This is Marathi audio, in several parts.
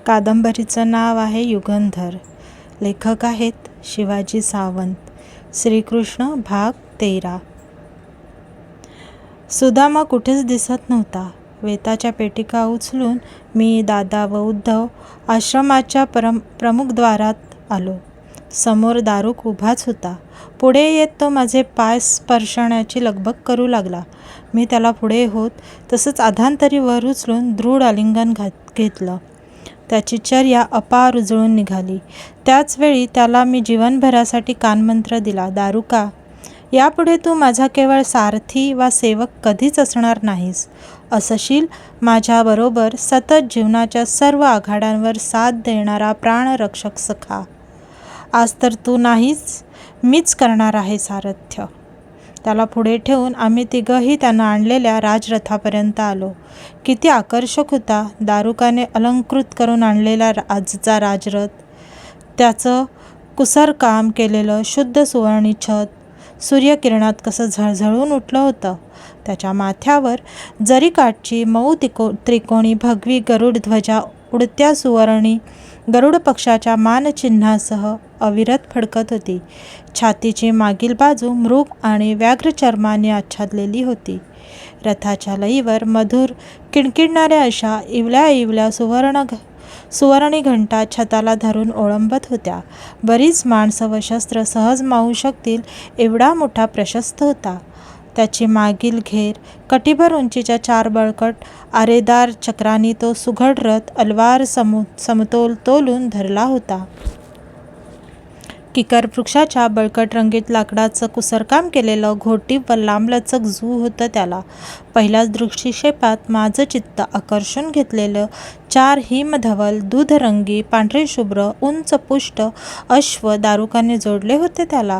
कादंबरीचं नाव आहे युगंधर. लेखक आहेत शिवाजी सावंत. श्रीकृष्ण भाग 13. सुदामा कुठेच दिसत नव्हता. वेताच्या पेटिका उचलून मी, दादा व उद्धव आश्रमाच्या प्रमुखद्वारात आलो. समोर दारुक उभाच होता. पुढे येत तो माझे पाय स्पर्शण्याची लगबग करू लागला. मी त्याला पुढे होत तसंच अधांतरी वर उचलून दृढ आलिंगन घेतलं. त्याची चर्या अपार उजळून निघाली. त्याचवेळी त्याला मी जीवनभरासाठी कानमंत्र दिला. दारुका, यापुढे तू माझा केवळ सारथी वा सेवक कधीच असणार नाहीस. असशील माझ्याबरोबर सतत जीवनाच्या सर्व आघाड्यांवर साथ देणारा प्राणरक्षक सखा. आज तर तू नाहीच, मीच करणार आहे सारथ्य. त्याला पुढे ठेवून आम्ही तिघंही त्यानं आणलेल्या राजरथापर्यंत आलो. किती आकर्षक होता दारुकाने अलंकृत करून आणलेला आजचा राजरथ. त्याचं कुसरकाम केलेलं शुद्ध सुवर्णी छत सूर्यकिरणात कसं झळझळून उठलं होतं. त्याच्या माथ्यावर जरीकाठची मऊ त्रिकोणी भगवी गरुड ध्वजा उडत्या सुवर्णी गरुड पक्षाच्या मानचिन्हासह अविरत फडकत होती. छातीची मागील बाजू मृग आणि व्याघ्र चर्माने आच्छादलेली होती. रथाच्या लईवर मधुर किणकिणणाऱ्या अशा इवल्या इवल्या सुवर्णी घंटा छताला धरून ओळंबत होत्या. बरीच माणसं व शस्त्र सहज मावू शकतील एवढा मोठा प्रशस्त होता. त्याची मागील घेर कटीभर उंचीच्या 4 बळकट आरेदार चक्रांनी तो सुघड रथ अलवार समतोल तोलून धरला होता. किकर वृक्षाच्या बळकट रंगीत लाकडाचं कुसरकाम केलेलं घोटीव व लांबलचक जू होतं त्याला. पहिल्याच दृष्टिक्षेपात माझं चित्त आकर्षून घेतलेलं 4 हिमधवल दूधरंगी पांढरेशुभ्र उंच पुष्ट अश्व दारुकाने जोडले होते त्याला.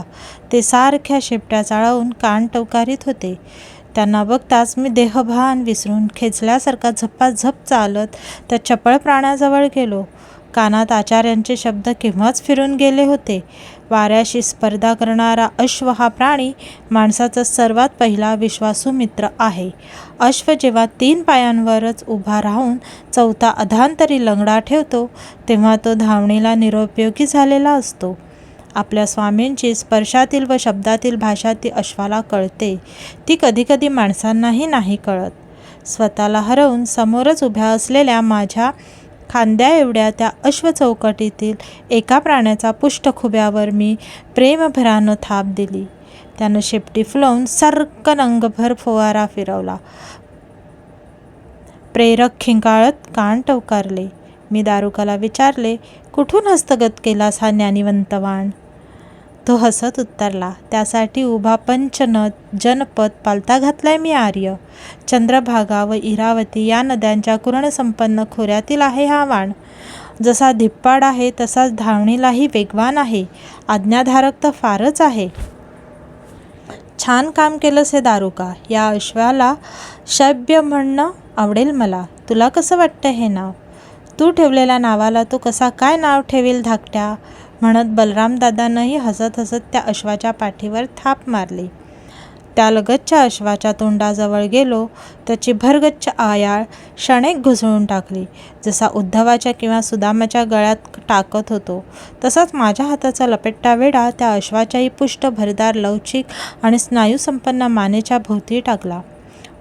ते सारख्या शेपट्या चाळवून कान टवकारीत होते. त्यांना बघताच मी देहभान विसरून खेचल्यासारखा झपाझप चालत त्या चपळ प्राण्याजवळ गेलो. कानात आचार्यांचे शब्द केव्हाच फिरून गेले होते. वाऱ्याशी स्पर्धा करणारा अश्व हा प्राणी माणसाचा सर्वात पहिला विश्वासू मित्र आहे. अश्व जेव्हा 3 पायांवरच उभा राहून चौथा अधांतरी लंगडा ठेवतो तेव्हा तो धावणीला निरुपयोगी झालेला असतो. आपल्या स्वामींची स्पर्शातील व शब्दातील भाषा ती अश्वाला कळते. ती कधीकधी माणसांनाही नाही कळत. स्वतःला हरवून समोरच उभ्या असलेल्या माझ्या खांद्या एवढ्या त्या अश्वचौकटीतील एका प्राण्याचा पुष्ठखुब्यावर मी प्रेमभरानं थाप दिली. त्यानं शेपटी फुलवून सर्कन अंगभर फुवारा फिरवला. प्रेरक खिंकाळत कान टवकारले. मी दारुकाला विचारले, कुठून हस्तगत केलास हा ज्ञानिवंतवाण? तो हसत उत्तरला, त्यासाठी उभा पंचनद जनपद पालथा घातलाय मी आर्य. चंद्रभागा व इरावती या नद्यांच्या कुरणसंपन्न खोऱ्यातील आहे हा वाण. जसा धिप्पाड आहे तसाच धावणीलाही वेगवान आहे. आज्ञाधारक तर फारच आहे. छान काम केलंस हे दारुका. या अश्वाला शैब्य म्हणणं आवडेल मला. तुला कसं वाटतं हे नाव? तू ठेवलेल्या नावाला तो कसा काय नाव ठेवील धाकट्या? म्हणत बलरामदादांनीही हसत हसत त्या अश्वाच्या पाठीवर थाप मारली. त्यालगतच्या अश्वाच्या तोंडाजवळ गेलो. त्याची भरगच्च आयाळ क्षणेक घुसळून टाकली. जसा उद्धवाच्या किंवा सुदामाच्या गळ्यात टाकत होतो तसाच माझ्या हाताचा लपेटता वेढा त्या अश्वाच्याही पुष्ट भरदार लवचिक आणि स्नायूसंपन्न मानेच्या भोवती टाकला.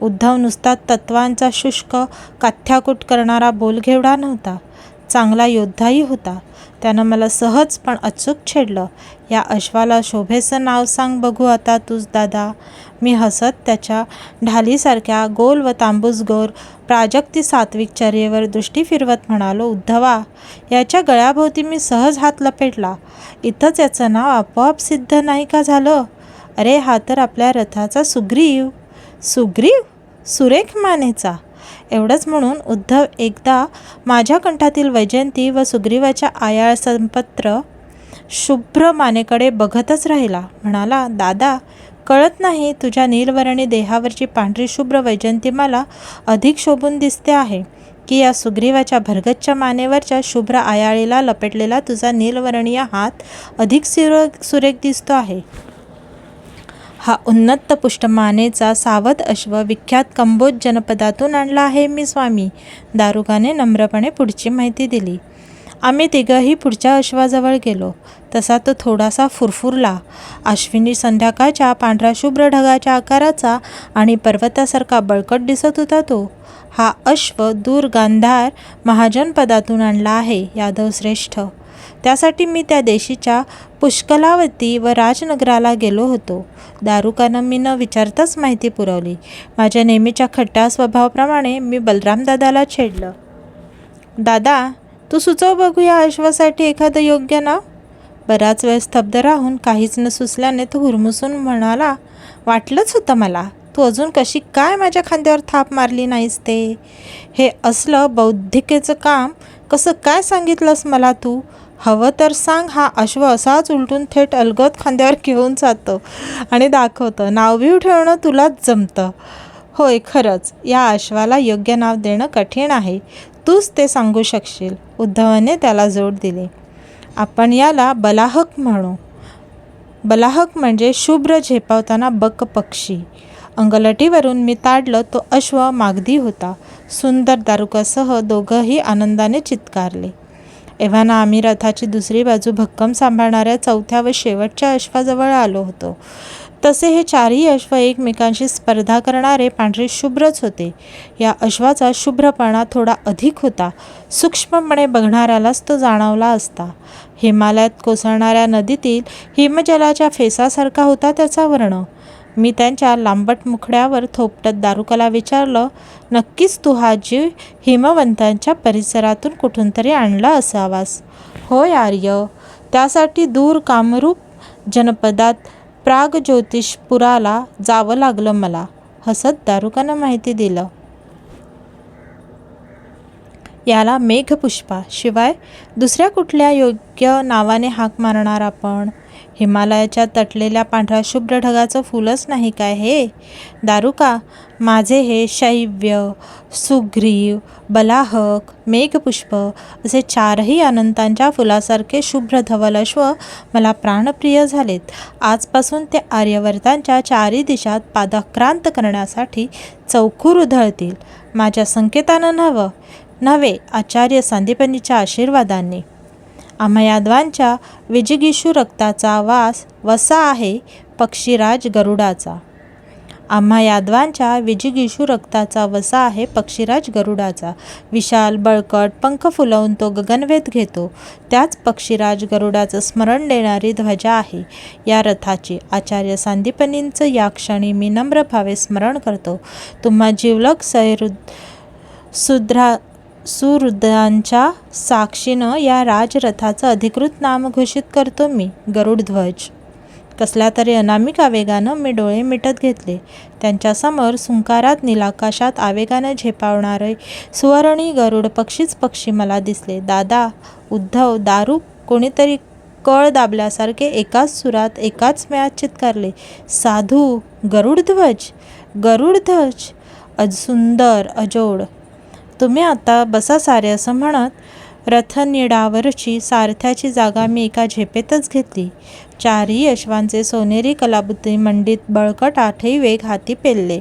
उद्धव नुसता तत्वांचा शुष्क काथ्याकूट करणारा बोलघेवडा नव्हता, चांगला योद्धाही होता. त्यानं मला सहज पण अचूक छेडलं. या अश्वाला शोभेचं नाव सांग बघू आता तूच दादा. मी हसत त्याच्या ढालीसारख्या गोल व तांबूसगोर प्राजक्ती सात्विक चर्येवर दृष्टी फिरवत म्हणालो, उद्धवा, याच्या गळ्याभोवती मी सहज हात लपेटला. इथंच याचं नाव आपोआप सिद्ध नाही का झालं? अरे हा तर आपल्या रथाचा सुग्रीव. सुग्रीव? सुरेख मानेचा. एवढंच म्हणून उद्धव एकदा माझ्या कंठातील वैजयंती व सुग्रीवाच्या आयाळ संपत्र शुभ्र मानेकडे बघतच राहिला. म्हणाला, दादा, कळत नाही तुझ्या नीलवर्णी देहावरची पांढरी शुभ्र वैजयंतीमाला अधिक शोभून दिसते आहे की या सुग्रीवाच्या भरगच्च मानेवरच्या शुभ्र आयाळीला लपेटलेला तुझा नीलवर्णीय हात अधिक सुरेख दिसतो आहे? हा उन्नत पुष्टमानेचा सावध अश्व विख्यात कंबोज जनपदातून आणला आहे मी स्वामी, दारुकाने नम्रपणे पुढची माहिती दिली. आम्ही तिघंही पुढच्या अश्वाजवळ गेलो. तसा तो थोडासा फुरफुरला. अश्विनी संध्याकाळच्या पांढऱ्या शुभ्र ढगाच्या आकाराचा आणि पर्वतासारखा बळकट दिसत होता तो. हा अश्व दूर गांधार महाजनपदातून आणला आहे यादव श्रेष्ठ. त्यासाठी मी त्या देशीच्या पुष्कलावती व राजनगराला गेलो होतो. दारुकानं मी न विचारताच माहिती पुरवली. माझ्या नेहमीच्या खट्टा स्वभावाप्रमाणे मी बलरामदादाला छेडलं. दादा, तू सुचव बघू या अश्वासाठी एखादं योग्य नाव. बराच वेळ स्तब्ध राहून काहीच न सुचल्याने तो हुरमुसून म्हणाला, वाटलंच होतं मला. तू अजून कशी काय माझ्या खांद्यावर थाप मारली नाहीस ते. हे असलं बौद्धिकेचं काम कसं काय सांगितलंस मला तू. हवं तर सांग, हा अश्व असाच उलटून थेट अलगद खांद्यावर घेऊन जातो आणि दाखवतं. नावबिव ठेवणं तुलाच जमतं. होय, खरंच या अश्वाला योग्य नाव देणं कठीण आहे. तूच ते सांगू शकशील. उद्धवाने त्याला जोड दिले. आपण याला बलाहक म्हणू. बलाहक म्हणजे शुभ्र झेपावताना बक पक्षी. अंगलटीवरून मी ताडलं तो अश्व मागदी होता. सुंदर दारुकासह दोघंही आनंदाने चित्कारले. एव्हाना आम्ही रथाची दुसरी बाजू भक्कम सांभाळणाऱ्या चौथ्या व शेवटच्या अश्वाजवळ आलो होतो. तसे हे चारही अश्व एकमेकांशी स्पर्धा करणारे पांढरे शुभ्रच होते. या अश्वाचा शुभ्रपणा थोडा अधिक होता. सूक्ष्मपणे बघणाऱ्यालाच तो जाणवला असता. हिमालयात कोसळणाऱ्या नदीतील हिमजलाच्या फेसासारखा होता त्याचा वर्ण. मी त्यांच्या लांबट मुखड्यावर थोपटत दारुकाला विचारलं, नक्कीच तू हा जीव हिमवंतांच्या परिसरातून कुठून तरी आणला असावास. होय आर्य, त्यासाठी दूर कामरूप जनपदात प्रागज्योतिषपुराला जावं लागलं मला, हसत दारुकानं माहिती दिलं. याला मेघपुष्पा शिवाय दुसऱ्या कुठल्या योग्य नावाने हाक मारणार आपण. हिमालयाच्या तटलेल्या पांढऱ्या शुभ्र ढगाचं फुलच नाही काय हे. दारुका, माझे हे शैव्य, सुग्रीव, बलाहक, मेघपुष्प असे चारही अनंतांच्या फुलासारखे शुभ्र धवल अश्व मला प्राणप्रिय झालेत. आजपासून ते आर्यवर्तांच्या चारी दिशात पादाक्रांत करण्यासाठी चौखूर उधळतील. माझ्या संकेतानं नव्हे, आचार्य सांदीपनीच्या आशीर्वादाने. आम्हा यादवांच्या विजिगीषू रक्ताचा वसा आहे पक्षीराज गरुडाचा. आम्हा यादवांच्या विजिगीषू रक्ताचा वसा आहे पक्षीराज गरुडाचा. विशाल बळकट पंख फुलवून तो गगनवेध घेतो. त्याच पक्षीराज गरुडाचं स्मरण देणारी ध्वजा आहे या रथाची. आचार्य सांदीपनींचं या क्षणी मी नम्र भावे स्मरण करतो. तुम्हा जिवलग सुहृदांच्या साक्षीनं या राजरथाचं अधिकृत नाम घोषित करतो मी, गरुडध्वज. कसल्या तरी अनामिक आवेगानं मी डोळे मिटत घेतले. त्यांच्यासमोर सुंकारात नीलाकाशात आवेगानं झेपावणारे सुवर्णी गरुड पक्षी मला दिसले. दादा, उद्धव, दारू कोणीतरी कळ दाबल्यासारखे एकाच सुरात एकाच मेळात चित्कारले. साधू, गरुडध्वज, सुंदर, अजोड. तुम्ही आता बसा सारे असं म्हणत रथनिडावरची सारथ्याची जागा मी एका झेपेतच घेतली. चारही अश्वांचे सोनेरी कलाबुद्धी मंडित बळकट आठही वेग हाती पेलले.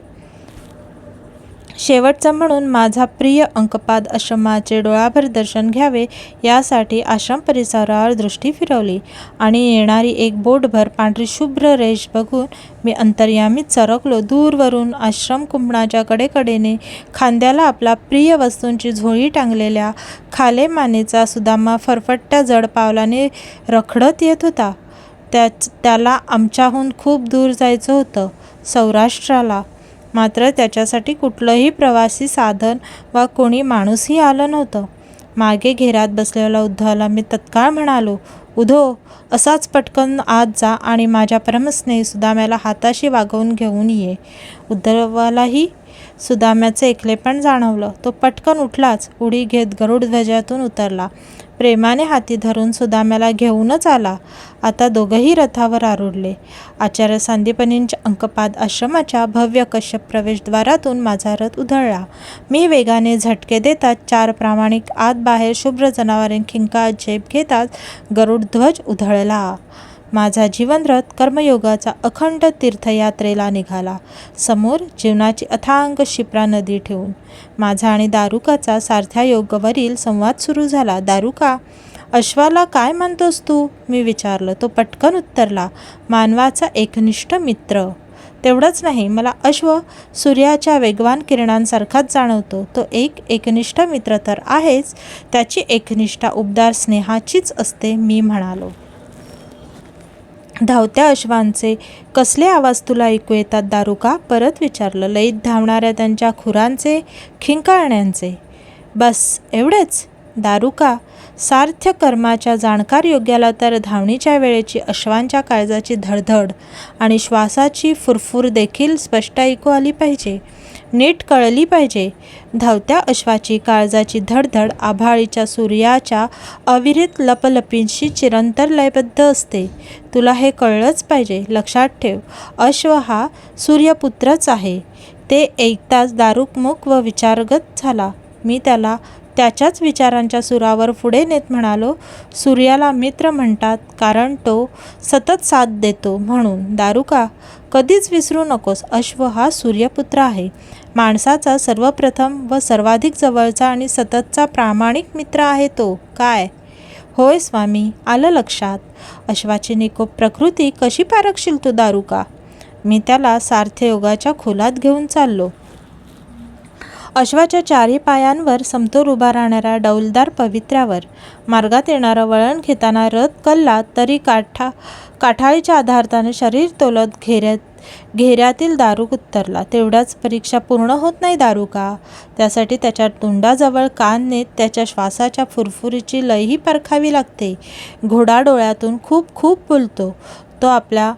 शेवटचं म्हणून माझा प्रिय अंकपाद आश्रमाचे डोळाभर दर्शन घ्यावे यासाठी आश्रम परिसरावर दृष्टी फिरवली आणि येणारी एक बोटभर पांढरी शुभ्र रेष बघून मी अंतर्यामीत सरकलो. दूरवरून आश्रम कुंपणाच्या कडेकडेने खांद्याला आपल्या प्रिय वस्तूंची झोळी टांगलेल्या खालेमानेचा सुदामा फरफट्ट्या जड पावलाने रखडत येत होता. त्याला आमच्याहून खूप दूर जायचं होतं, सौराष्ट्राला. मात्र त्याच्यासाठी कुठलंही प्रवासी साधन वा कोणी माणूसही आलं नव्हतं. मागे घेरात बसलेल्या उद्धवाला मी तत्काळ म्हणालो, उद्धव, असाच पटकन आत जा आणि माझ्या परमस्नेही सुदाम्याला हाताशी वागवून घेऊन ये. उद्धवालाही सुदाम्याचे एकलेपण जाणवलं. तो पटकन उठलाच. उडी घेत गरुडध्वजातून उतरला. प्रेमाने हाती धरून सुदाम्याला घेऊनच आला. आता दोघंही रथावर आरूढले. आचार्य सांदीपनींच्या अंकपाद आश्रमाच्या भव्य कश्यप प्रवेशद्वारातून माझा रथ उधळला. मी वेगाने झटके देतात चार प्रामाणिक आत बाहेर शुभ्र जनावरे खिंकात झेप घेतात गरुडध्वज उधळला. माझा जीवनरथ कर्मयोगाचा अखंड तीर्थयात्रेला निघाला. समोर जीवनाची अथांग शिप्रा नदी ठेवून माझा आणि दारुकाचा सार्थ्यायोगावरील संवाद सुरू झाला. दारुका, अश्वाला काय मानतोस तू? मी विचारलं. तो पटकन उत्तरला, मानवाचा एकनिष्ठ मित्र. तेवढंच नाही, मला अश्व सूर्याच्या वेगवान किरणांसारखाच जाणवतो. तो एकनिष्ठ मित्र तर आहेच, त्याची एकनिष्ठा उबदार स्नेहाचीच असते, मी म्हणालो. धावत्या अश्वांचे कसले आवाज तुला ऐकू येतात दारुका? परत विचारलं. लईत धावणाऱ्या त्यांच्या खुरांचे, खिंकाळण्यांचे. बस एवढेच? दारुका, सार्थ्य कर्माच्या जाणकार योग्याला तर धावणीच्या वेळेची अश्वांच्या काळजाची धडधड आणि श्वासाची फुरफुर देखील स्पष्ट ऐकू आली पाहिजे, नीट कळली पाहिजे. धावत्या अश्वाची काळजाची धडधड आभाळीच्या सूर्याच्या अविरत लपलपींशी चिरंतर लयबद्ध असते. तुला हे कळलंच पाहिजे. लक्षात ठेव, अश्व हा सूर्यपुत्रच आहे. ते ऐकताच दारुक मूक व विचारगत झाला. मी त्याला त्याच्याच विचारांच्या सुरावर पुढे नेत म्हणालो, सूर्याला मित्र म्हणतात कारण तो सतत साथ देतो म्हणून. दारुका, कधीच विसरू नकोस, अश्व हा सूर्यपुत्र आहे. माणसाचा सर्वप्रथम व सर्वाधिक जवळचा आणि सततचा प्रामाणिक मित्र आहे तो. काय? होय स्वामी, आलं लक्षात. अश्वाची निकोप प्रकृती कशी पारखशील तू दारुका? मी त्याला सार्थ्ययोगाच्या खोलात घेऊन चाललो. अश्वाच्या चारी पायांवर समतोल उभा राहणाऱ्या डौलदार पवित्र्यावर मार्गात येणारं वळण घेताना रथ कलला तरी काठाळीच्या आधाराने शरीर तोलत घेऱ्यातील दारुक उत्तरला. तेवढ्याच परीक्षा पूर्ण होत नाही दारुका. त्यासाठी त्याच्या तोंडाजवळ कान नेत त्याच्या श्वासाच्या फुरफुरीची लयही परखावी लागते. घोडा डोळ्यातून खूप खूप बोलतो. तो आपल्या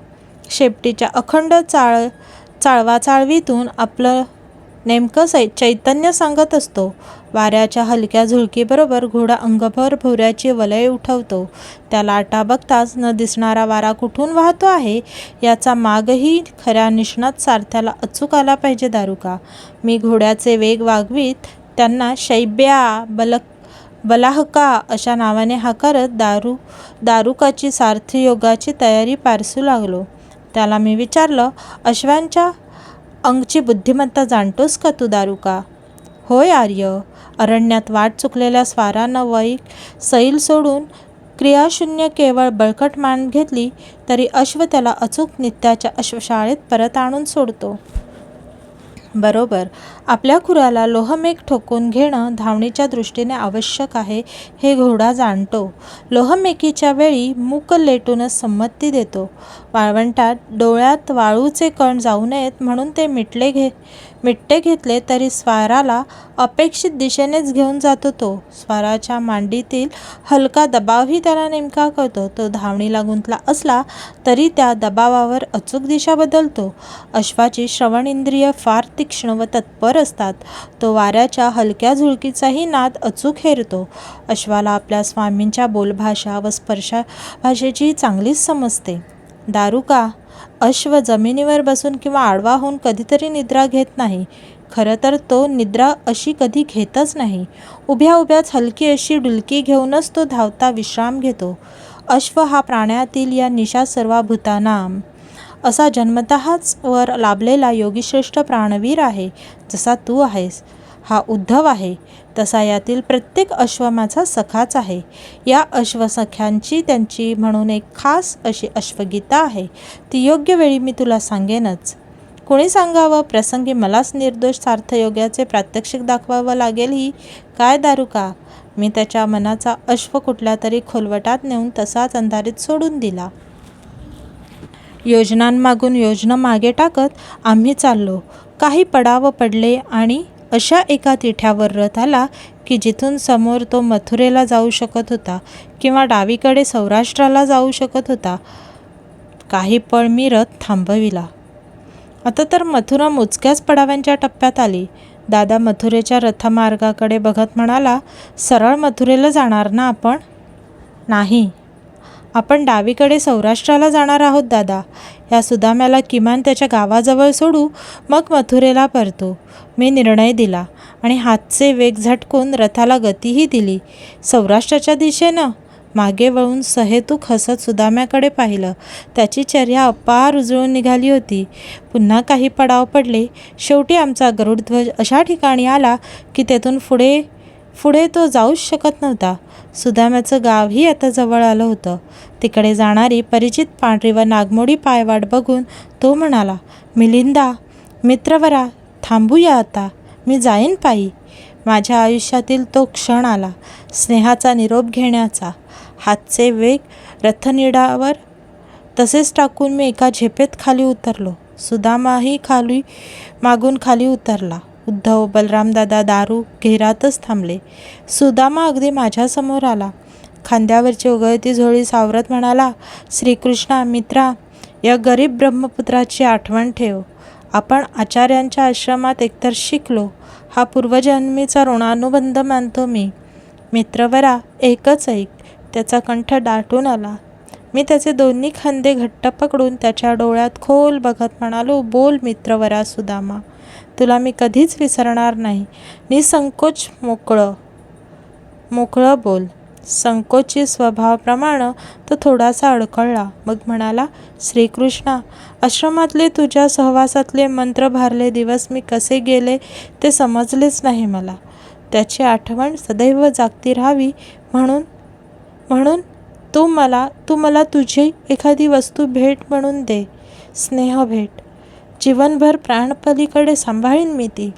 शेपटीच्या अखंड चाळवाचाळवीतून आपलं नेमकं चैतन्य सांगत असतो. वाऱ्याच्या हलक्या झुळकीबरोबर घोडा अंगभर भोवऱ्याची वलय उठवतो. त्या लाटा बघताच न दिसणारा वारा कुठून वाहतो आहे याचा मागही खऱ्या निष्णात सारथ्याला अचूक आला पाहिजे दारुका. मी घोड्याचे वेग वागवीत त्यांना शैब्या, बलाहका अशा नावाने हाकारत दारुकाची सार्थयोगाची तयारी पारसू लागलो. त्याला मी विचारलं, अश्वांच्या अंगची बुद्धिमत्ता जाणतोस का तू दारुका? होय आर्य. अरण्यात वाट चुकलेल्या स्वारानं सैल सोडून क्रियाशून्य केवळ बळकट मान घेतली तरी अश्व त्याला अचूक नित्याच्या अश्वशाळेत परत आणून सोडतो. बरोबर. आपल्या खुराला लोहमेघ ठोकून घेणं धावणीच्या दृष्टीने आवश्यक आहे हे घोडा जाणतो. लोहमेकीच्या वेळी मूक लेटूनच संमती देतो. वाळवंटात डोळ्यात वाळूचे कण जाऊ नयेत म्हणून ते मिट्टे घेतले तरी स्वाराला अपेक्षित दिशेनेच घेऊन जातो तो. स्वाराच्या मांडीतील हलका दबावही त्याला नेमका कळतो. तो धावणीला गुंतला असला तरी त्या दबावावर अचूक दिशा बदलतो. अश्वाची श्रवण इंद्रिय फार तीक्ष्ण व तत्पर असतात. तो वाऱ्याच्या हलक्या झुळकीचाही नाद अचूक हेरतो. अश्वाला आपल्या स्वामींच्या बोलभाषा व स्पर्शभाषेची चांगलीच समजते. दारुका, अश्व जमिनीवर बसून किंवा आडवा होऊन कधीतरी निद्रा घेत नाही. खरं तर तो निद्रा अशी कधी घेतच नाही. उभ्या उभ्याच हलकी अशी डुलकी घेऊनच तो धावता विश्राम घेतो. अश्व हा प्राण्यातील या निशा सर्वभूतानां असा जन्मतःच वर लाभलेला योगीश्रेष्ठ प्राणवीर आहे. जसा तू आहेस, हा उद्धव आहे, तसा यातील प्रत्येक अश्व माझा सखाच आहे. या अश्वसख्यांची त्यांची म्हणून एक खास अशी अश्वगीता आहे. ती योग्य वेळी मी तुला सांगेनच. कोणी सांगावं? प्रसंगी मलाच निर्दोष सार्थयोगाचे प्रात्यक्षिक दाखवावं लागेल ही काय दारुका? मी त्याच्या मनाचा अश्व कुठल्या तरी खोलवटात नेऊन तसाच अंधारीत सोडून दिला. योजनांमागून योजना मागे टाकत आम्ही चाललो. काही पडाव पडले आणि अशा एका तिठ्यावर रथ आला की जिथून समोर तो मथुरेला जाऊ शकत होता किंवा डावीकडे सौराष्ट्राला जाऊ शकत होता. काही पळ मी रथ थांबविला. आता तर मथुरा मोजक्याच पडाव्यांच्या टप्प्यात आली. दादा मथुरेच्या रथमार्गाकडे बघत म्हणाला, सरळ मथुरेला जाणार ना आपण? नाही, आपण डावीकडे सौराष्ट्राला जाणार आहोत दादा. या सुदाम्याला किमान त्याच्या गावाजवळ सोडू, मग मथुरेला परतू. मी निर्णय दिला आणि हातचे वेग झटकून रथाला गतीही दिली. सौराष्ट्राच्या दिशेनं? मागे वळून सहेतूक हसत सुदाम्याकडे पाहिलं. त्याची चर्या अपार उजळून निघाली होती. पुन्हा काही पडाव पडले. शेवटी आमचा गरुडध्वज अशा ठिकाणी आला की तेथून पुढे तो जाऊच शकत नव्हता. सुदाम्याचं गावही आता जवळ आलं होतं. तिकडे जाणारी परिचित पांढरी व नागमोडी पायवाट बघून तो म्हणाला, मिलिंदा, मित्रवरा, थांबूया आता, मी जाईन पायी. माझ्या आयुष्यातील तो क्षण आला, स्नेहाचा निरोप घेण्याचा. हातचे वेग रथनिडावर तसेच टाकून मी एका झेपेत खाली उतरलो. सुदामाही मागून खाली उतरला. उद्धव, बलरामदादा दारू घेरातच थांबले. सुदामा अगदी माझ्यासमोर आला. खांद्यावरची उगळती झोळी सावरत म्हणाला, श्रीकृष्णा, मित्रा, या गरीब ब्रह्मपुत्राची आठवण ठेव. आपण आचार्यांच्या आश्रमात एकतर शिकलो. हा पूर्वजन्मीचा ऋणानुबंध मानतो मी. मित्रवरा, एकच ऐक. त्याचा कंठ दाटून आला. मी त्याचे दोन्ही खांदे घट्ट पकडून त्याच्या डोळ्यात खोल बघत म्हणालो, बोल मित्रवरा सुदामा, तुला मी कधीच विसरणार नाही. निसंकोच मोकळं बोल. संकोची स्वभावाप्रमाणे तो थोडासा अडखळला. मग म्हणाला, श्रीकृष्णा, आश्रमातले तुझ्या सहवासातले मंत्र भारले दिवस मी कसे गेले ते समजलेच नाही मला. त्याची आठवण सदैव जागती राहावी म्हणून तू मला तुझी एखादी वस्तू भेट म्हणून दे. स्नेह भेट. जीवनभर प्राणपलीकडे सांभाळीन मी ती.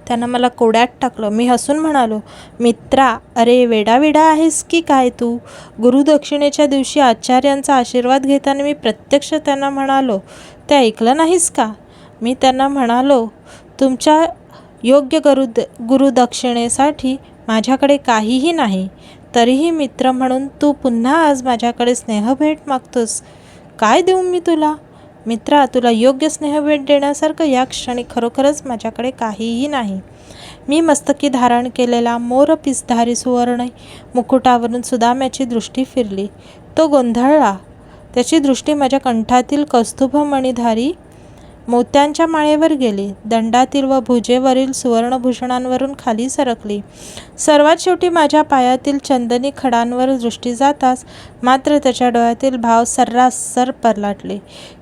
त्यानं मला कोड्यात टाकलं. मी हसून म्हणालो, मित्रा, अरे वेडा आहेस की काय तू? गुरुदक्षिणेच्या दिवशी आचार्यांचा आशीर्वाद घेताना मी प्रत्यक्ष त्यांना म्हणालो, ते ऐकलं नाहीस का? मी त्यांना म्हणालो, तुमच्या योग्य गुरुदक्षिणेसाठी माझ्याकडे काहीही नाही. तरीही मित्र म्हणून तू पुन्हा आज माझ्याकडे स्नेहभेट मागतोस. काय देऊ मी तुला? मित्रा, तुला योग्य स्नेहभेट देण्यासारखं या क्षणी खरोखरच माझ्याकडे काहीही नाही. मी मस्तकी धारण केलेला मोरपिसधारी सुवर्ण मुकुटावरून सुदाम्याची दृष्टी फिरली. तो गोंधळला. त्याची दृष्टी माझ्या कंठातील कौस्तुभमणिधारी मोत्यांच्या माळेवर गेली. दंडातील व भुजेवरील सुवर्णभूषणांवरून खाली सरकली. सर्वात शेवटी माझ्या पायातील चंदनी खडांवर दृष्टी जाताच मात्र त्याच्या डोळ्यातील भाव सर्रासर परलाटले.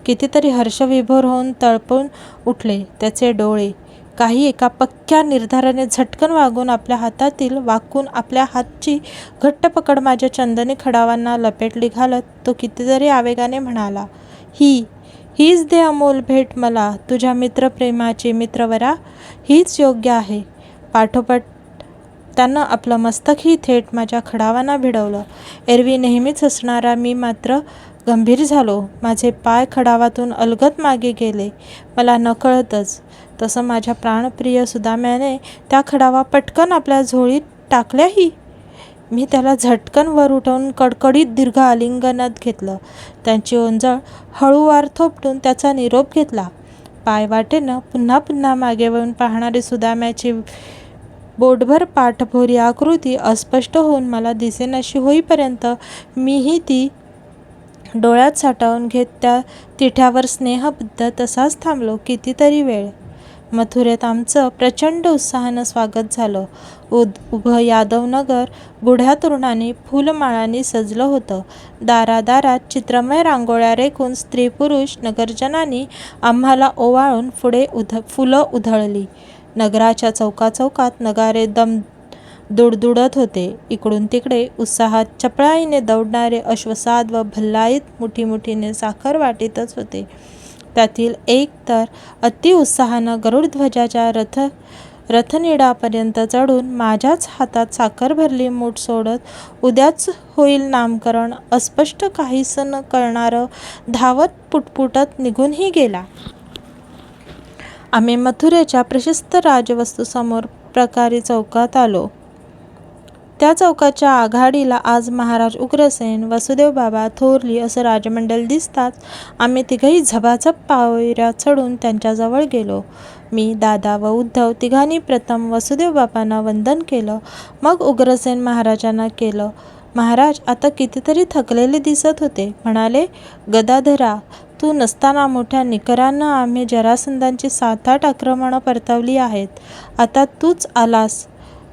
कितीतरी हर्षविभोर होऊन तळपून उठले त्याचे डोळे. काही एका पक्क्या निर्धाराने झटकन वाकून आपल्या हातची घट्ट पकड माझ्या चंदनी खडावांना लपेटली घालत तो कितीतरी आवेगाने म्हणाला, हीच दे अमोल भेट मला, तुझ्या मित्रप्रेमाची. मित्रवरा, हीच योग्य आहे. पाठोपाठ त्यानं आपलं मस्तकही थेट माझ्या खडावांना भिडवलं. एरवी नेहमीच हसणारा मी मात्र गंभीर झालो. माझे पाय खडावातून अलगद मागे गेले. मला नकळतच. तसं माझ्या प्राणप्रिय सुदाम्याने त्या खडावा पटकन आपल्या झोळीत टाकल्याही. मी त्याला झटकन वर उठवून कडकडीत दीर्घ आलिंगनात घेतलं. त्यांची ओंजळ हळूवार थोपटून त्याचा निरोप घेतला. पायवाटेनं पुन्हा मागे वळून पाहणारी सुदाम्याची बोटभर पाठभोरी आकृती अस्पष्ट होऊन मला दिसेनाशी होईपर्यंत मीही ती डोळ्यात साठवून घेत त्या तिठ्यावर स्नेहबद्ध तसाच थांबलो कितीतरी वेळ. मथुरेत आमचं प्रचंड उत्साहानं स्वागत झालं. उभं यादवनगर गुढ्या तोरणांनी फुलमाळांनी सजलं होतं. दारादारात चित्रमय रांगोळ्या रेखून स्त्री पुरुष नगरजनांनी आम्हाला ओवाळून फुलं उधळली. नगराच्या चौकात नगारे दुडदुडत होते. इकडून तिकडे उत्साहात चपळाईने दौडणारे अश्वसाद व भल्लाईत मुठीने साखर वाटीतच होते. त्यातील एक तर अतिउत्साहानं गरुडध्वजाच्या रथनिडापर्यंत चढून माझ्याच हातात साखर भरली मूठ सोडत उद्याच होईल नामकरण अस्पष्ट काहीस न कळणारं धावत पुटपुटत निघूनही गेला. आम्ही मथुरेच्या प्रशस्त राजवस्तूसमोर प्रकारी चौकात आलो. त्या चौकाच्या आघाडीला आज महाराज उग्रसेन, वसुदेव बाबा, थोरली असं राजमंडळ दिसताच आम्ही तिघंही झपाझप पायऱ्या चढून त्यांच्याजवळ गेलो. मी, दादा व उद्धव तिघांनी प्रथम वसुदेव बाबांना वंदन केलं. मग उग्रसेन महाराजांना केलं. महाराज आता कितीतरी थकलेले दिसत होते. म्हणाले, गदाधरा, तू नसताना मोठ्या निकरानं आम्ही जरासंधांची 7-8 आक्रमणं परतवली आहेत. आता तूच आलास,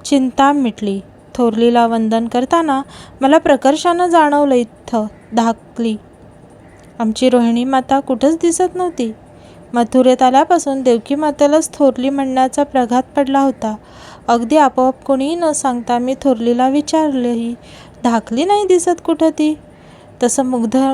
चिंता मिटली. थोरलीला वंदन करताना मला प्रकर्षानं जाणवलं इथं धाकली आमची रोहिणी माता कुठंच दिसत नव्हती. मथुरेत आल्यापासून देवकी मातेलाच थोरली म्हणण्याचा प्रघात पडला होता. अगदी आपोआप कोणीही न सांगता मी थोरलीला विचारलंही, धाकली नाही दिसत कुठं ती? तसं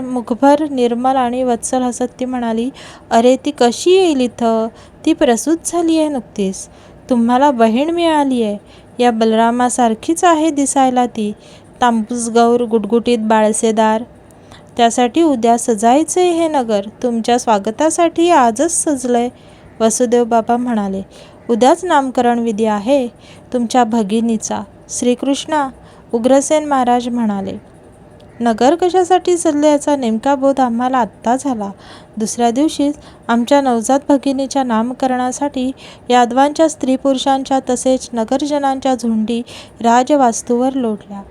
मुखभर निर्मल आणि वत्सल हसत ती म्हणाली, अरे ती कशी येईल इथं? ती प्रसूत झाली आहे नुकतीच. तुम्हाला बहीण मिळाली आहे. या बलरामासारखीच आहे दिसायला ती. तांबूस गौर, गुटगुटीत बाळसेदार. त्यासाठी उद्या सजायचंय हे नगर. तुमच्या स्वागतासाठी आजच सजलंय. वसुदेव बाबा म्हणाले, उद्याच नामकरण विधी आहे तुमच्या भगिनीचा. श्रीकृष्णा, उग्रसेन महाराज म्हणाले. नगर कशासाठी सजले याचा नेमका बोध आम्हाला आत्ता झाला. दुसऱ्या दिवशीच आमच्या नवजात भगिनीच्या नामकरणासाठी यादवांच्या स्त्री पुरुषांच्या तसेच नगरजनांच्या झुंडी राजवास्तूवर लोटल्या.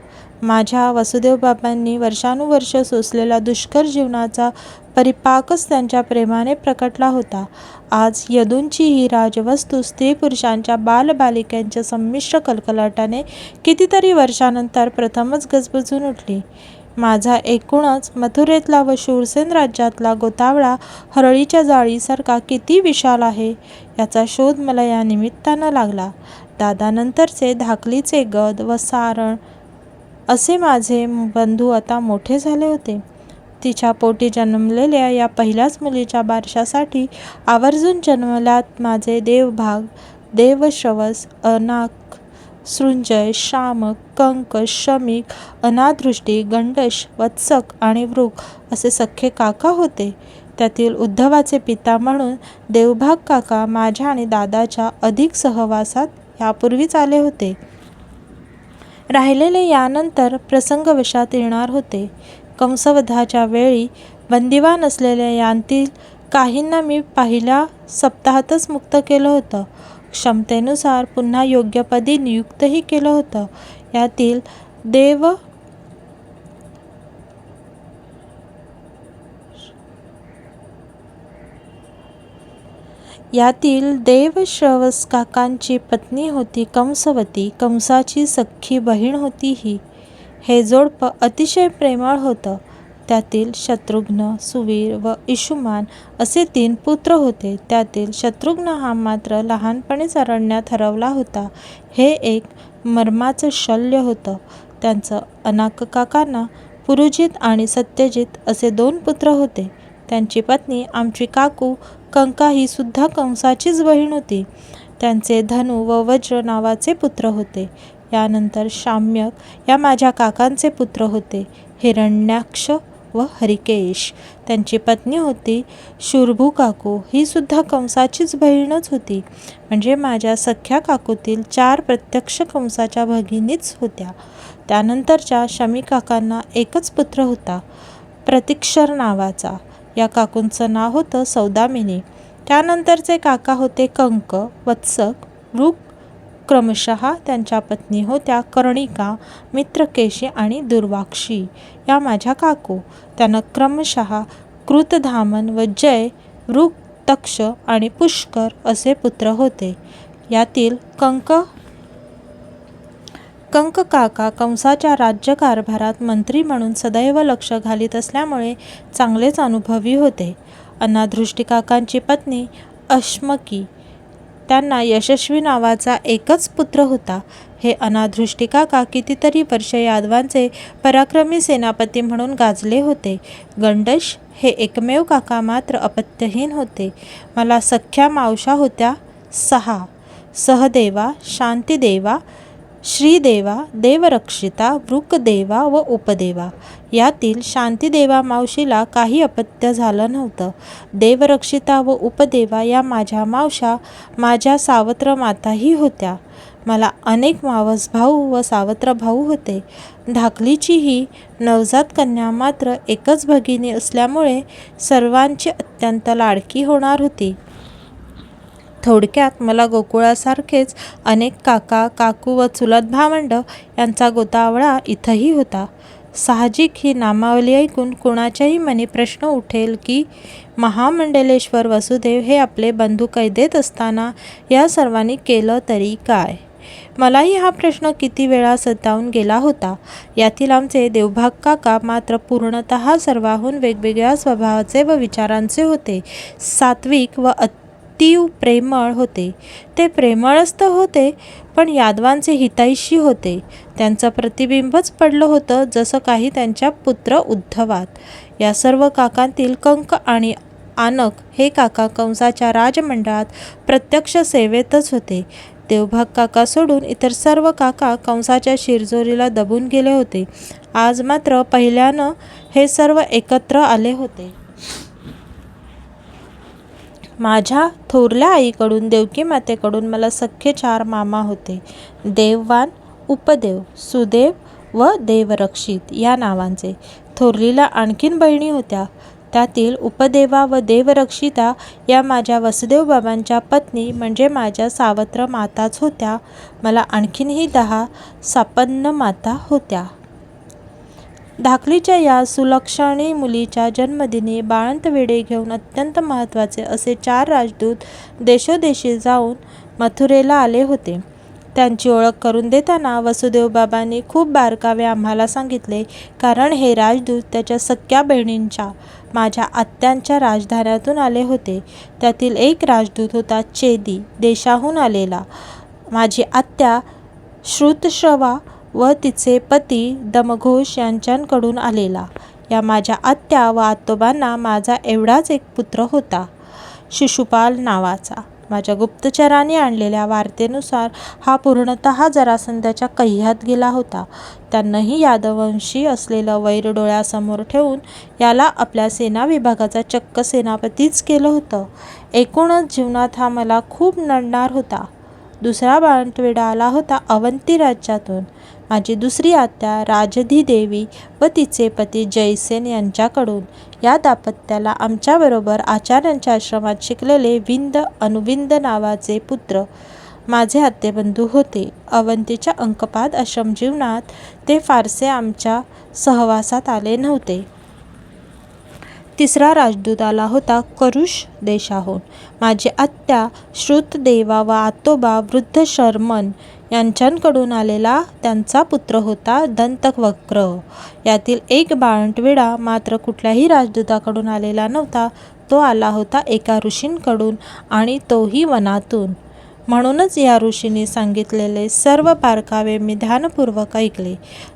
माझ्या वसुदेवबाबांनी वर्षानुवर्ष सोसलेला दुष्कर जीवनाचा परिपाकच त्यांच्या प्रेमाने प्रकटला होता. आज यदूंची ही राजवस्तू स्त्री पुरुषांच्या बालबालिकांच्या संमिश्र कलकलाटाने कितीतरी वर्षानंतर प्रथमच गजबजून उठली. माझा एकूणच मथुरेतला व शूरसेन राज्यातला गोतावळा हरळीच्या जाळीसारखा किती विशाल आहे याचा शोध मला या निमित्तानं लागला. दादानंतरचे धाकलीचे गद व सारण असे माझे बंधू आता मोठे झाले होते. तिच्या पोटी जन्मलेल्या या पहिल्याच मुलीच्या बारशासाठी आवर्जून जन्मल्यात माझे देवभाग, देवश्रवस, अनाक, सृंजय, शामक, कंक, शमिक, अनादृष्टी, गंडश, वत्सक आणि वृक असे सख्खे काका होते. त्यातील उद्धवाचे पिता म्हणून देवभाग काका माझ्या आणि दादाच्या अधिक सहवासात यापूर्वीच आले होते. राहिलेले यानंतर प्रसंगवशात येणार होते. कंसवधाच्या वेळी बंदिवान असलेल्या यांतील काहींना मी पहिल्या सप्ताहातच मुक्त केलं होतं. क्षमतेनुसार पुन्हा योग्यपदी नियुक्तही केलं होतं. यातील देवश्रवस काकांची पत्नी होती कंसवती. कंसाची सख्खी बहीण होती ही. हे जोडपं अतिशय प्रेमळ होतं. त्यातील शत्रुघ्न, सुवीर व इषुमान असे 3 पुत्र होते. त्यातील शत्रुघ्न हा मात्र लहानपणीच अरण्यात हरवला होता. हे एक मर्माचं शल्य होतं. त्यांचं अनाक काकांना पुरुजित आणि सत्यजित असे 2 पुत्र होते. त्यांची पत्नी आमची काकू कंका ही सुद्धा कंसाचीच बहीण होती. त्यांचे धनु व वज्र नावाचे पुत्र होते. यानंतर शाम्यक या माझ्या काकांचे पुत्र होते, हिरण्याक्ष व हरिकेश. त्यांची पत्नी होती शूर्भू काकू, ही सुद्धा कंसाचीच बहीणच होती. म्हणजे माझ्या सख्या काकूतील 4 प्रत्यक्ष कंसाच्या भगिनीच होत्या. त्यानंतरच्या शमी काकांना एकच पुत्र होता, प्रतिक्षर नावाचा. या काकूंचं नाव होतं सौदामिनी. त्यानंतरचे काका होते कंक, वत्सक, वृक. क्रमशः त्यांच्या पत्नी होत्या कर्णिका, मित्रकेशी आणि दुर्वाक्षी या माझ्या काकू. त्यांना क्रमशः कृतधामन व जय, वृक, तक्ष आणि पुष्कर असे पुत्र होते. यातील कंक काका कंसाच्या राज्यकारभारात मंत्री म्हणून सदैव लक्ष घालीत असल्यामुळे चांगलेच अनुभवी होते. अनादृष्टी काकांची पत्नी अश्मकी. त्यांना यशस्वी नावाचा एकच पुत्र होता. हे अनादृष्टी काका कितीतरी वर्ष यादवांचे पराक्रमी सेनापती म्हणून गाजले होते. गंडश हे एकमेव काका मात्र अपत्यहीन होते. मला सख्या मावशा होत्या 6, सहदेवा, शांतिदेवा, श्रीदेवा, देवरक्षिता, वृकदेवा व उपदेवा. यातील शांतिदेवा मावशीला काही अपत्य झालं नव्हतं. देवरक्षिता व उपदेवा या माझ्या मावशा माझ्या सावत्र माताही होत्या. मला अनेक मावस भाऊ व सावत्र भाऊ होते. धाकलीची ही नवजात कन्या मात्र एकच भगिनी असल्यामुळे सर्वांची अत्यंत लाडकी होणार होती. थोडक्यात मला गोकुळासारखेच अनेक काका, काकू व चुलत भावंड यांचा गोतावळा इथंही होता. साहजिक ही नामावली ऐकून कोणाच्याही मनी प्रश्न उठेल की महामंडलेश्वर वसुदेव हे आपले बंधू कैदेत असताना या सर्वांनी केलं तरी काय? मलाही हा प्रश्न किती वेळा सतावून गेला होता. यातील आमचे देवभाग काका मात्र पूर्णतः सर्वाहून वेगवेगळ्या स्वभावाचे व विचारांचे होते. सात्विक व अतीव प्रेमळ होते. ते प्रेमळच तर होते, पण यादवांचे हितैषी होते. त्यांचं प्रतिबिंबच पडलं होतं जसं काही त्यांच्या पुत्र उद्धवात. या सर्व काकांतील कंक आणि आनक हे काका कंसाच्या राजमंडळात प्रत्यक्ष सेवेतच होते. देवभाग काका सोडून इतर सर्व काका कंसाच्या शिरजोरीला दबून गेले होते. आज मात्र पहिल्यानं हे सर्व एकत्र आले होते. माझ्या थोरल्या आईकडून देवकी मातेकडून मला सख्खे 4 मामा होते. देववान, उपदेव, सुदेव व देवरक्षित या नावांचे. थोरलीला आणखीन बहिणी होत्या. त्यातील उपदेवा व देवरक्षिता या माझ्या वसुदेव बाबांच्या पत्नी म्हणजे माझ्या सावत्र माताच होत्या. मला आणखीनही 10 सापन्न माता होत्या. धाकलीच्या या सुलक्षणी मुलीच्या जन्मदिनी बाळंत वेडे घेऊन अत्यंत महत्त्वाचे असे 4 राजदूत देशोदेशी जाऊन मथुरेला आले होते. त्यांची ओळख करून देताना वसुदेव बाबांनी खूप बारकावे आम्हाला सांगितले, कारण हे राजदूत त्याच्या सख्या बहिणींच्या माझ्या आत्यांच्या राजधान्यातून आले होते. त्यातील एक राजदूत होता चेदी देशाहून आलेला. माझी आत्या श्रुतश्रवा व तिचे पती दमघोष यांच्याकडून आलेला. या माझ्या आत्या व आतोबांना माझा एवढाच एक पुत्र होता, शिशुपाल नावाचा. माझ्या गुप्तचराने आणलेल्या वार्तेनुसार हा पूर्णतः जरासंधाच्या कह्यात गेला होता. त्यांनीही यादववंशी असलेलं वैर डोळ्यासमोर ठेवून याला आपल्या सेना विभागाचा चक्क सेनापतीच केलं होतं. एकूणच जीवनात हा मला खूप नडणार होता. दुसरा बाळंतवेडा आला होता अवंती राज्यातून. माझी दुसरी आत्या राजधी देवी व तिचे पती जयसेन यांच्याकडून. या दाम्पत्याला आमच्याबरोबर आचार्यांच्या आश्रमात शिकलेले विंद अनुविंद नावाचे पुत्र माझे आत्तेबंधू होते. अवंतीच्या अंकपाद आश्रमजीवनात ते फारसे आमच्या सहवासात आले नव्हते. तिसरा राजदूत आला होता करुष देशाहून. माझी आत्या श्रुतदेवा व आतोबा वृद्ध शर्मन यांच्याकडून आलेला त्यांचा पुत्र होता दंतवक्र. यातील एक बाळंतवेडा मात्र कुठल्याही राजदूताकडून आलेला नव्हता. तो आला होता एका ऋषींकडून आणि तोही वनातून. म्हणूनच या ऋषींनी सांगितलेले सर्व बारकावे मी ध्यानपूर्वक ऐकले.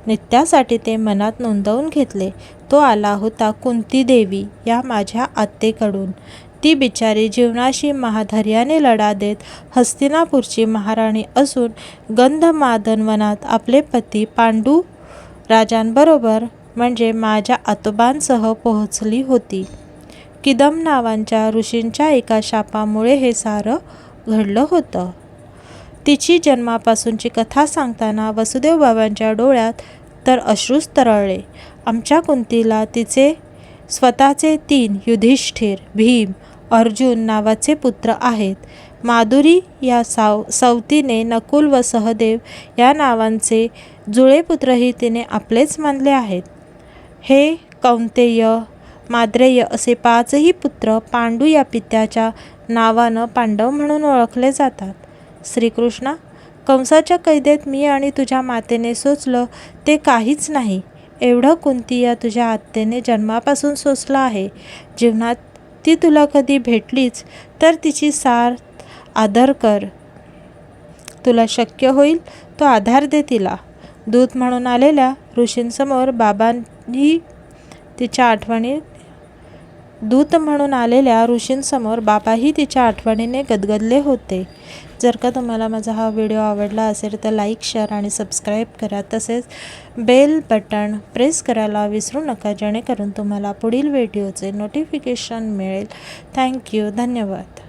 नित्यासाठी ते मनात नोंदवून घेतले. तो आला होता कुंती देवी या माझ्या आत्तेकडून. ती बिचारी जीवनाशी महाधैर्याने लढा देत हस्तिनापूरची महाराणी असून गंधमादन वनात आपले पती पांडू राजांबरोबर म्हणजे माझ्या आतोबांसह पोहोचली होती. किदम नावांच्या ऋषींच्या एका शापामुळे हे सारं घडलं होतं. तिची जन्मापासूनची कथा सांगताना वसुदेव बाबांच्या डोळ्यात तर अश्रूच तरळले. आमच्या कुंतीला तिचे स्वतःचे 3 युधिष्ठिर, भीम, अर्जुन नावाचे पुत्र आहेत. माधुरी या सवतीने नकुल व सहदेव या नावांचे जुळे पुत्रही तिने आपलेच मानले आहेत. हे कौंतेय, माद्रेय असे 5ही पुत्र पांडू या पित्याच्या नावानं पांडव म्हणून ओळखले जातात. श्रीकृष्णा, कंसाच्या कैदेत मी आणि तुझ्या मातेने सोसलं ते काहीच नाही, एवढं कुंती या तुझ्या आत्तेने जन्मापासून सोसलं आहे. जीवनात ती तुला कधी भेटलीच तर तिची साथ आदर कर. तुला शक्य होईल तो आधार दे तिला. दूत म्हणून आलेल्या ऋषींसमोर बाबांनी तिच्या बाबाही तिच्या आठवणीने गदगदले होते. जर का तुम्हाला माझा हा व्हिडिओ आवडला असेल तर लाईक, शेअर आणि सबस्क्राईब करा. तसेच बेल बटन प्रेस करायला विसरू नका, जेणेकरून तुम्हाला पुढील व्हिडिओचे नोटिफिकेशन मिळेल. थँक्यू. धन्यवाद.